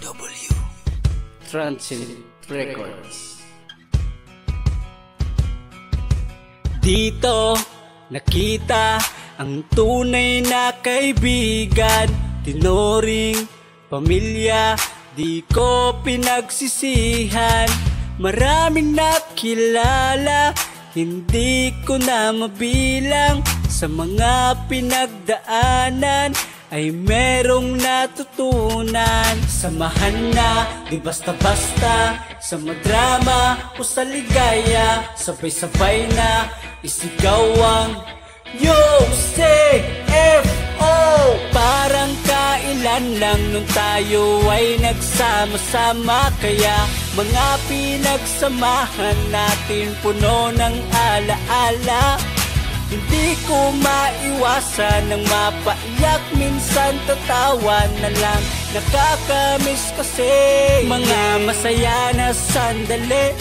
DFW Transit Records. Dito nakita ang tunay na kaibigan, tinoring pamilya, di ko pinagsisihan. Maraming nakilala, hindi ko na mabilang. Sa mga pinagdaanan ay merong natutunan. Samahan na, di basta-basta, sa madrama o sa ligaya. Sabay-sabay na isigaw ang UCFO. Parang kailan lang nung tayo ay nagsama-sama, kaya mga pinagsamahan natin puno ng ala-ala. Hindi ko maiwasan ng mapaiyak, minsan tatawa na lang. Nakakamiss kasi mga masaya na sandali.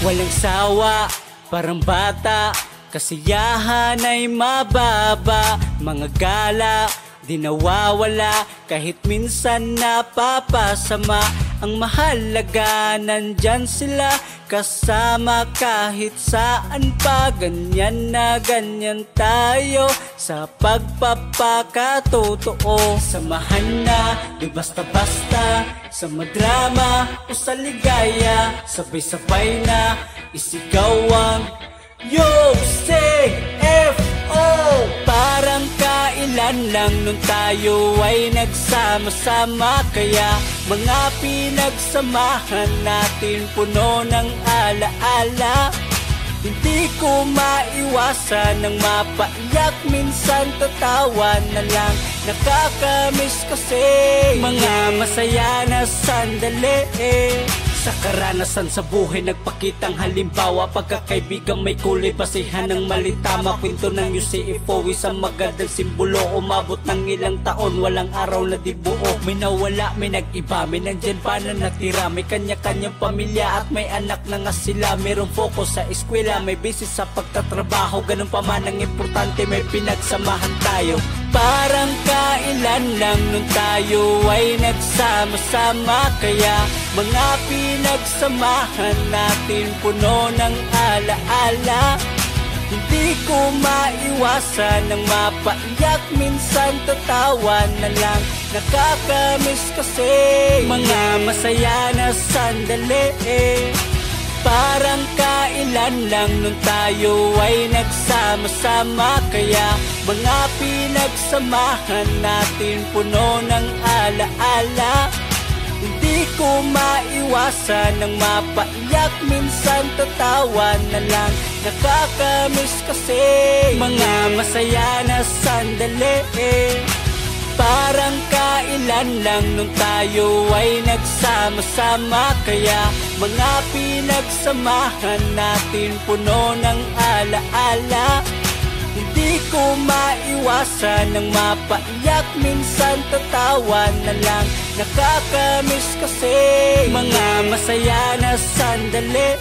Walang sawa, parang bata, kasiyahan ay mababa. Mga gala, di nawawala, kahit minsan napapasama. Ang mahalaga, nandyan sila kasama kahit saan pa. Ganyan na ganyan tayo sa pagpapakatotoo. Samahan na, di basta-basta, sa madrama o sa ligaya. Sabay-sabay na isigaw ang UCFO. Parang kailan lang nung tayo ay nagsama-sama, kaya mga pinagsamahan natin puno ng ala-ala. Hindi ko maiwasan ng mapaiyak, minsan tatawa na lang. Nakakamiss kasi mga masaya na sandali. Sa karanasan sa buhay nagpakitang halimbawa, pagkakaibigan may kulay, basihan ng malitama. Kwento ng UCFO, isang magandang simbolo. Umabot ng ilang taon, walang araw na di buo. May nawala, may nag-iba, may nandyan pa na natira. May kanya-kanyang pamilya at may anak na nga sila. Merong focus sa eskwela, may business sa pagtatrabaho. Ganun pa man ang importante, may pinagsamahan tayo. Parang kailan lang nung tayo ay nagsama-sama, kaya mga pinagsamahan natin puno ng ala-ala. Hindi ko maiwasan ng mapaiyak, minsan tatawa na lang. Nakakamiss kasi mga masaya na sandali. Parang kailan lang nung tayo ay nagsama-sama, kaya mga pinagsamahan natin puno ng ala-ala. Hindi ko maiwasan ng mapaiyak, minsan tatawa na lang. Nakakamiss kasi mga masaya na sandali. Parang kailan lang nung tayo ay nagsama-sama, kaya mga pinagsamahan natin puno ng ala-ala. Hindi ko maiwasan ng mapaiyak, minsan tatawa na lang. Nakakamiss kasi mga masaya na sandali.